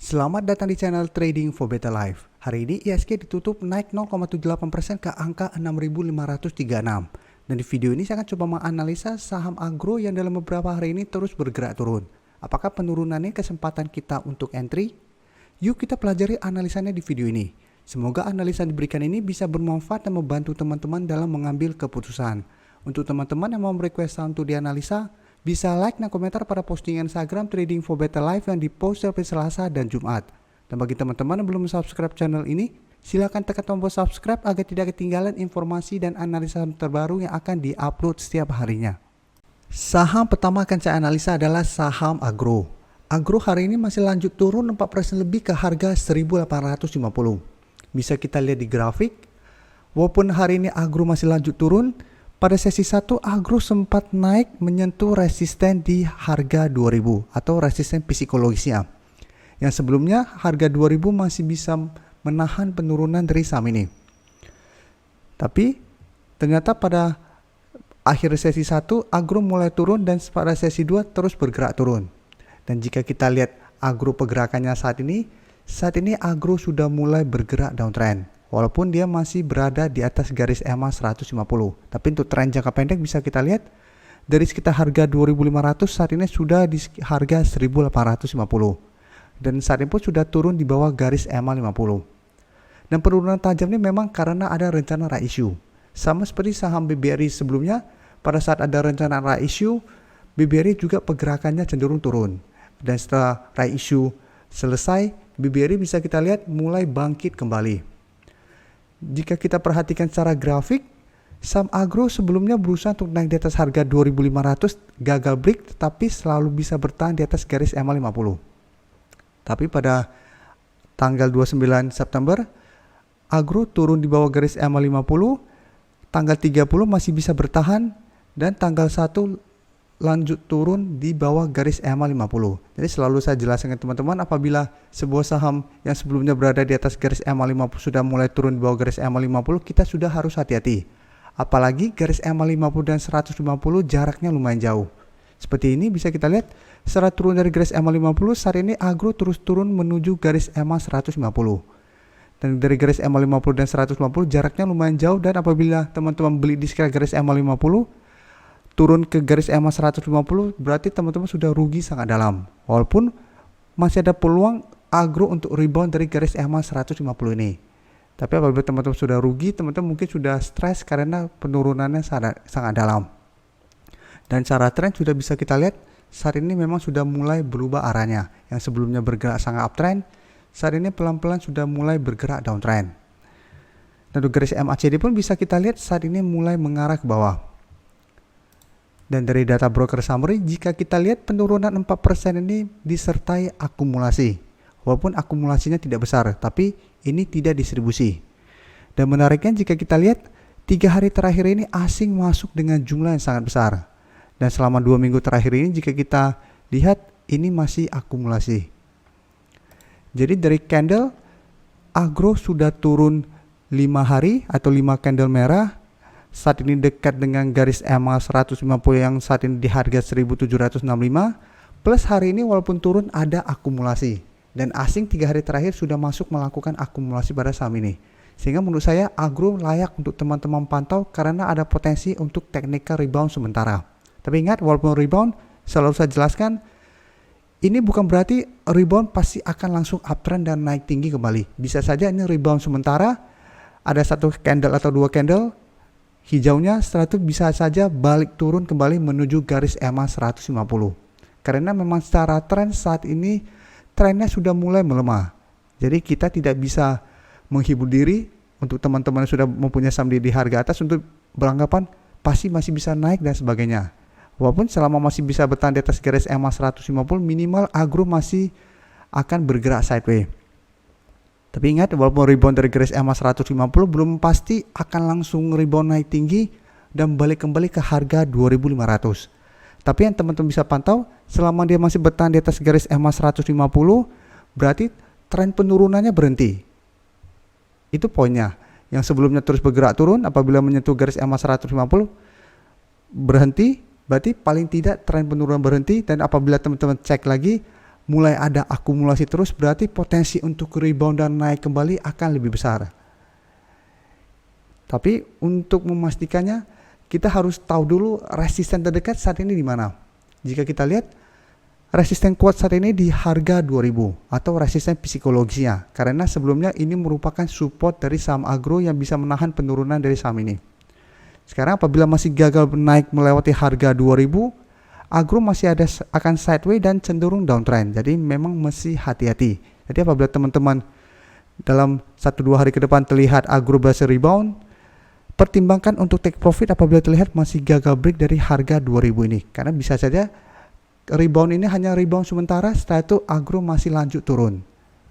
Selamat datang di channel Trading for Better Life. Hari ini IHSG ditutup naik 0,78% ke angka 6.536. Dan di video ini saya akan coba menganalisa saham agro yang dalam beberapa hari ini terus bergerak turun. Apakah penurunannya kesempatan kita untuk entry? Yuk kita pelajari analisanya di video ini. Semoga analisa yang diberikan ini bisa bermanfaat dan membantu teman-teman dalam mengambil keputusan. Untuk teman-teman yang mau merequest saham untuk dianalisa, bisa like dan komentar pada postingan Instagram Trading for Better Life yang dipost setiap Selasa dan Jumat. Dan bagi teman-teman yang belum subscribe channel ini, silakan tekan tombol subscribe agar tidak ketinggalan informasi dan analisa terbaru yang akan diupload setiap harinya. Saham pertama akan saya analisa adalah saham agro. Agro hari ini masih lanjut turun 4% lebih ke harga 1.850. Bisa kita lihat di grafik, walaupun hari ini agro masih lanjut turun, pada sesi 1 agro sempat naik menyentuh resisten di harga 2000 atau resisten psikologisnya. Yang sebelumnya harga 2000 masih bisa menahan penurunan dari saham ini. Tapi ternyata pada akhir sesi 1 agro mulai turun dan pada sesi 2 terus bergerak turun. Dan jika kita lihat agro pergerakannya saat ini agro sudah mulai bergerak downtrend. Walaupun dia masih berada di atas garis EMA 150. Tapi untuk tren jangka pendek bisa kita lihat dari sekitar harga 2.500 saat ini sudah di harga 1.850. Dan saat ini pun sudah turun di bawah garis EMA 50. Dan penurunan tajam ini memang karena ada rencana right issue. Sama seperti saham BBRI sebelumnya, pada saat ada rencana right issue, BBRI juga pergerakannya cenderung turun. Dan setelah right issue selesai, BBRI bisa kita lihat mulai bangkit kembali. Jika kita perhatikan secara grafik, saham agro sebelumnya berusaha untuk naik di atas harga 2.500, gagal break tetapi selalu bisa bertahan di atas garis EMA 50. Tapi pada tanggal 29 September, agro turun di bawah garis EMA 50, tanggal 30 masih bisa bertahan, dan tanggal 1 lanjut turun di bawah garis EMA 50. Jadi selalu saya jelaskan ke teman-teman, apabila sebuah saham yang sebelumnya berada di atas garis EMA 50 sudah mulai turun di bawah garis EMA 50, kita sudah harus hati-hati. Apalagi garis EMA 50 dan 150 jaraknya lumayan jauh. Seperti ini bisa kita lihat, setelah turun dari garis EMA 50, saat ini agro terus turun menuju garis EMA 150. Dan dari garis EMA 50 dan 150 jaraknya lumayan jauh, dan apabila teman-teman beli di sekitar garis EMA 50, turun ke garis EMA 150, berarti teman-teman sudah rugi sangat dalam. Walaupun masih ada peluang agro untuk rebound dari garis EMA 150 ini. Tapi apabila teman-teman sudah rugi, teman-teman mungkin sudah stres karena penurunannya sangat dalam. Dan secara tren sudah bisa kita lihat, saat ini memang sudah mulai berubah arahnya. Yang sebelumnya bergerak sangat uptrend, saat ini pelan-pelan sudah mulai bergerak downtrend. Dan untuk garis MACD pun bisa kita lihat saat ini mulai mengarah ke bawah. Dan dari data broker summary, jika kita lihat penurunan 4% ini disertai akumulasi. Walaupun akumulasinya tidak besar, tapi ini tidak distribusi. Dan menariknya jika kita lihat, 3 hari terakhir ini asing masuk dengan jumlah yang sangat besar. Dan selama 2 minggu terakhir ini jika kita lihat, ini masih akumulasi. Jadi dari candle, agro sudah turun 5 hari atau 5 candle merah. Saat ini dekat dengan garis EMA 150 yang saat ini di harga 1765, plus hari ini walaupun turun ada akumulasi, dan asing 3 hari terakhir sudah masuk melakukan akumulasi pada saham ini, sehingga menurut saya agro layak untuk teman-teman pantau karena ada potensi untuk technical rebound sementara. Tapi ingat, walaupun rebound, selalu saya jelaskan, ini bukan berarti rebound pasti akan langsung uptrend dan naik tinggi kembali. Bisa saja ini rebound sementara, ada 1 candle atau 2 candle hijaunya, setelah itu bisa saja balik turun kembali menuju garis EMA 150. Karena memang secara tren saat ini trennya sudah mulai melemah. Jadi kita tidak bisa menghibur diri untuk teman-teman yang sudah mempunyai saham di harga atas untuk beranggapan pasti masih bisa naik dan sebagainya. Walaupun selama masih bisa bertahan di atas garis EMA 150, minimal agro masih akan bergerak sideways. Tapi ingat, walaupun rebound dari garis EMA 150 belum pasti akan langsung rebound naik tinggi dan balik kembali ke harga 2.500. Tapi yang teman-teman bisa pantau, selama dia masih bertahan di atas garis EMA 150, berarti tren penurunannya berhenti. Itu poinnya. Yang sebelumnya terus bergerak turun, apabila menyentuh garis EMA 150 berhenti, berarti paling tidak tren penurunan berhenti. Dan apabila teman-teman cek lagi, mulai ada akumulasi terus, berarti potensi untuk rebound dan naik kembali akan lebih besar. Tapi untuk memastikannya, kita harus tahu dulu resisten terdekat saat ini di mana. Jika kita lihat, resisten kuat saat ini di harga 2000 atau resisten psikologisnya, karena sebelumnya ini merupakan support dari saham agro yang bisa menahan penurunan dari saham ini. Sekarang apabila masih gagal naik melewati harga 2000, agro masih akan sideways dan cenderung downtrend. Jadi memang mesti hati-hati. Jadi apabila teman-teman dalam 1-2 hari ke depan terlihat agro berhasil rebound, pertimbangkan untuk take profit apabila terlihat masih gagal break dari harga 2000 ini. Karena bisa saja rebound ini hanya rebound sementara, setelah itu agro masih lanjut turun.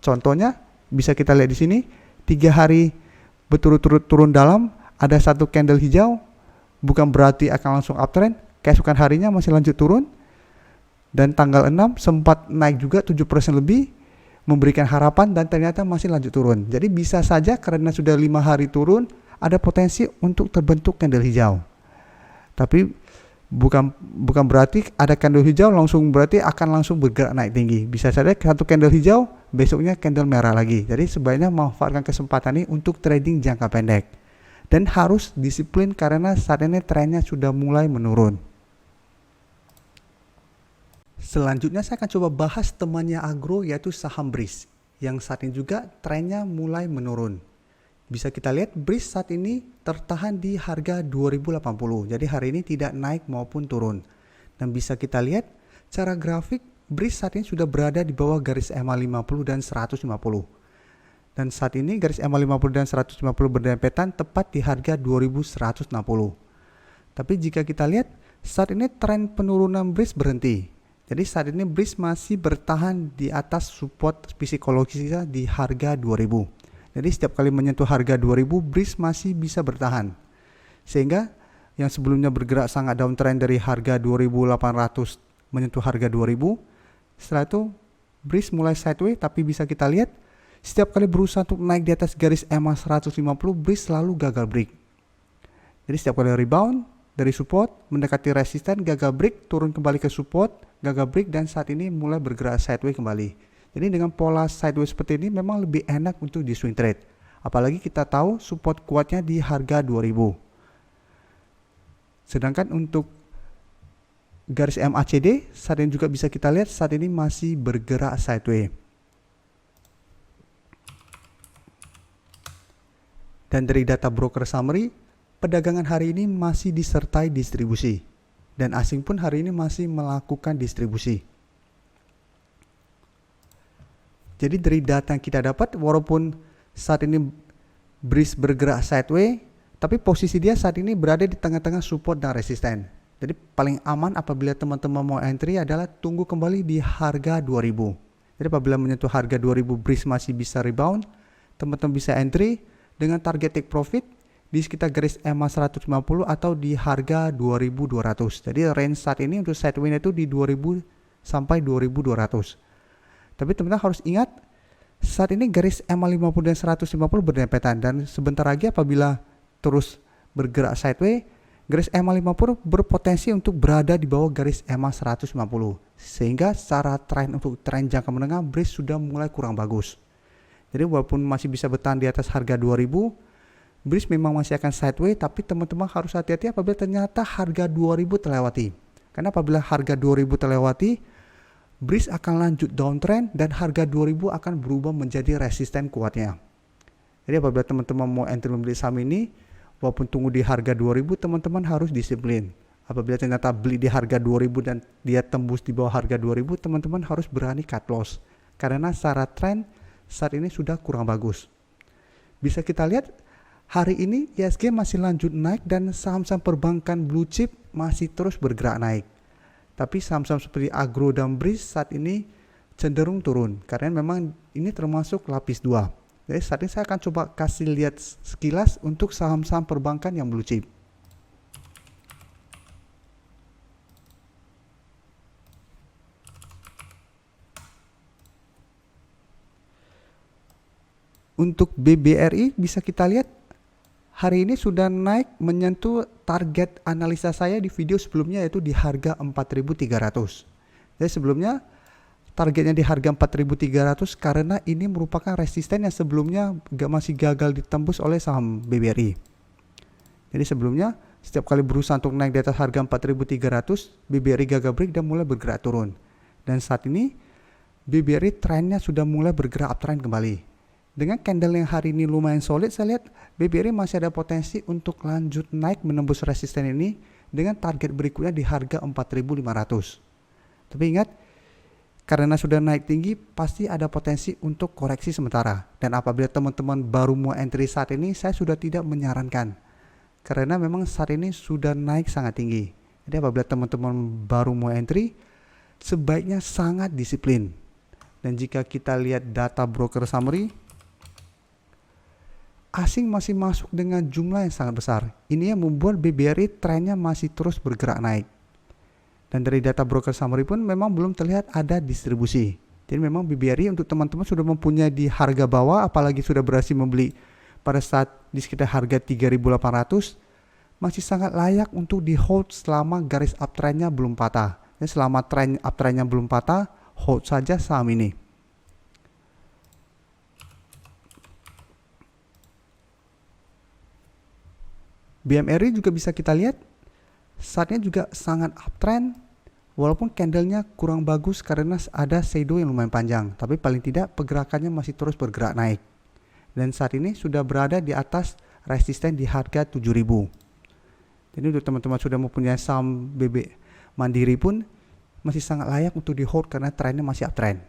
Contohnya bisa kita lihat di sini, 3 hari berturut-turut turun dalam, ada satu candle hijau, bukan berarti akan langsung uptrend. Keesokan harinya masih lanjut turun, dan tanggal 6 sempat naik juga 7% lebih, memberikan harapan dan ternyata masih lanjut turun. Jadi bisa saja karena sudah 5 hari turun, ada potensi untuk terbentuk candle hijau. Tapi bukan berarti ada candle hijau langsung berarti akan langsung bergerak naik tinggi. Bisa saja satu candle hijau, besoknya candle merah lagi. Jadi sebaiknya memanfaatkan kesempatan ini untuk trading jangka pendek. Dan harus disiplin karena saat ini trennya sudah mulai menurun. Selanjutnya saya akan coba bahas temannya agro, yaitu saham BRIS, yang saat ini juga trennya mulai menurun. Bisa kita lihat BRIS saat ini tertahan di harga 2080. Jadi hari ini tidak naik maupun turun. Dan bisa kita lihat secara grafik BRIS saat ini sudah berada di bawah garis EMA 50 dan 150. Dan saat ini garis EMA 50 dan 150 berdempetan tepat di harga 2160. Tapi jika kita lihat saat ini tren penurunan BRIS berhenti. Jadi saat ini BRIS masih bertahan di atas support psikologisnya di harga 2000. Jadi setiap kali menyentuh harga 2000, BRIS masih bisa bertahan. Sehingga yang sebelumnya bergerak sangat downtrend dari harga 2800 menyentuh harga 2000, setelah itu BRIS mulai sideways, tapi bisa kita lihat setiap kali berusaha untuk naik di atas garis EMA 150, BRIS selalu gagal break. Jadi setiap kali rebound dari support mendekati resisten, gagal break, turun kembali ke support, gagal break, dan saat ini mulai bergerak sideways kembali. Jadi dengan pola sideways seperti ini memang lebih enak untuk di swing trade. Apalagi kita tahu support kuatnya di harga 2000. Sedangkan untuk garis MACD saat ini juga bisa kita lihat saat ini masih bergerak sideways. Dan dari data broker summary, perdagangan hari ini masih disertai distribusi. Dan asing pun hari ini masih melakukan distribusi. Jadi dari data yang kita dapat, walaupun saat ini BRIS bergerak sideways, tapi posisi dia saat ini berada di tengah-tengah support dan resisten. Jadi paling aman apabila teman-teman mau entry adalah tunggu kembali di harga 2000. Jadi apabila menyentuh harga 2000 BRIS masih bisa rebound, teman-teman bisa entry dengan target take profit di sekitar garis EMA 150 atau di harga 2200. Jadi range saat ini untuk sideways itu di 2000 sampai 2200. Tapi teman-teman harus ingat, saat ini garis EMA 50 dan 150 berdempetan, dan sebentar lagi apabila terus bergerak sideways, garis EMA 50 berpotensi untuk berada di bawah garis EMA 150. Sehingga secara tren untuk tren jangka menengah, BRIS sudah mulai kurang bagus. Jadi walaupun masih bisa bertahan di atas harga 2000, BRIS memang masih akan sideways, tapi teman-teman harus hati-hati apabila ternyata harga 2000 terlewati. Karena apabila harga 2000 terlewati, BRIS akan lanjut downtrend dan harga 2000 akan berubah menjadi resisten kuatnya. Jadi apabila teman-teman mau entry membeli saham ini, walaupun tunggu di harga 2000, teman-teman harus disiplin. Apabila ternyata beli di harga 2000 dan dia tembus di bawah harga 2000, teman-teman harus berani cut loss. Karena secara trend saat ini sudah kurang bagus. Bisa kita lihat hari ini ISG masih lanjut naik dan saham-saham perbankan blue chip masih terus bergerak naik. Tapi saham-saham seperti agro dan BRIS saat ini cenderung turun karena memang ini termasuk lapis 2. Jadi saat ini saya akan coba kasih lihat sekilas untuk saham-saham perbankan yang blue chip. Untuk BBRI bisa kita lihat hari ini sudah naik menyentuh target analisa saya di video sebelumnya, yaitu di harga 4.300. Jadi sebelumnya targetnya di harga 4.300 karena ini merupakan resisten yang sebelumnya masih gagal ditembus oleh saham BBRI. Jadi sebelumnya setiap kali berusaha untuk naik di atas harga 4.300, BBRI gagal break dan mulai bergerak turun. Dan saat ini BBRI trennya sudah mulai bergerak uptrend kembali. Dengan candle yang hari ini lumayan solid, saya lihat BBRI masih ada potensi untuk lanjut naik menembus resisten ini dengan target berikutnya di harga 4.500. Tapi ingat, karena sudah naik tinggi, pasti ada potensi untuk koreksi sementara. Dan apabila teman-teman baru mau entry saat ini, saya sudah tidak menyarankan. Karena memang saat ini sudah naik sangat tinggi. Jadi apabila teman-teman baru mau entry, sebaiknya sangat disiplin. Dan jika kita lihat data broker summary, asing masih masuk dengan jumlah yang sangat besar. Ini yang membuat BBRI trennya masih terus bergerak naik. Dan dari data broker summary pun memang belum terlihat ada distribusi. Jadi memang BBRI untuk teman-teman sudah mempunyai di harga bawah, apalagi sudah berhasil membeli pada saat di sekitar harga 3.800, masih sangat layak untuk di hold selama garis uptrendnya belum patah. Dan selama tren uptrendnya belum patah, hold saja saham ini. BMRI juga bisa kita lihat saatnya juga sangat uptrend. Walaupun candlenya kurang bagus karena ada shadow yang lumayan panjang, tapi paling tidak pergerakannya masih terus bergerak naik. Dan saat ini sudah berada di atas resisten di harga 7.000. Jadi untuk teman-teman sudah mempunyai saham BB Mandiri pun masih sangat layak untuk di hold karena trennya masih uptrend.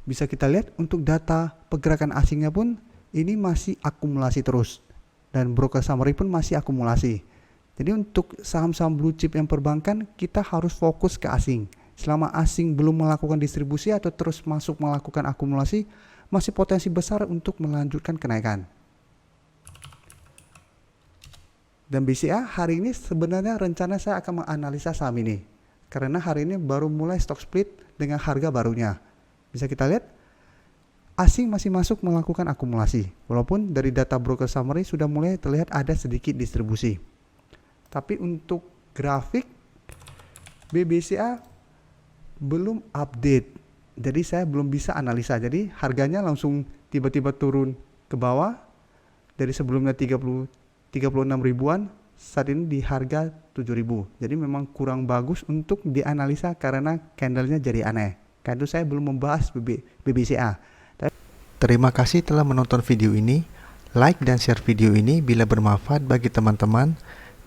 Bisa kita lihat untuk data pergerakan asingnya pun ini masih akumulasi terus. Dan broker summary pun masih akumulasi. Jadi untuk saham-saham blue chip yang perbankan, kita harus fokus ke asing. Selama asing belum melakukan distribusi atau terus masuk melakukan akumulasi, masih potensi besar untuk melanjutkan kenaikan. Dan BCA hari ini sebenarnya rencana saya akan menganalisa saham ini. Karena hari ini baru mulai stock split dengan harga barunya. Bisa kita lihat, asing masih masuk melakukan akumulasi. Walaupun dari data broker summary sudah mulai terlihat ada sedikit distribusi. Tapi untuk grafik, BBCA belum update. Jadi saya belum bisa analisa. Jadi harganya langsung tiba-tiba turun ke bawah. Dari sebelumnya 36 ribuan, saat ini di harga 7.000. Jadi memang kurang bagus untuk dianalisa karena candlenya jadi aneh. Karena itu saya belum membahas BBCA. Terima kasih telah menonton video ini. Like dan share video ini bila bermanfaat bagi teman-teman.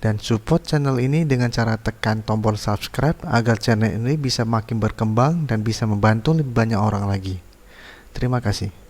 Dan support channel ini dengan cara tekan tombol subscribe agar channel ini bisa makin berkembang dan bisa membantu lebih banyak orang lagi. Terima kasih.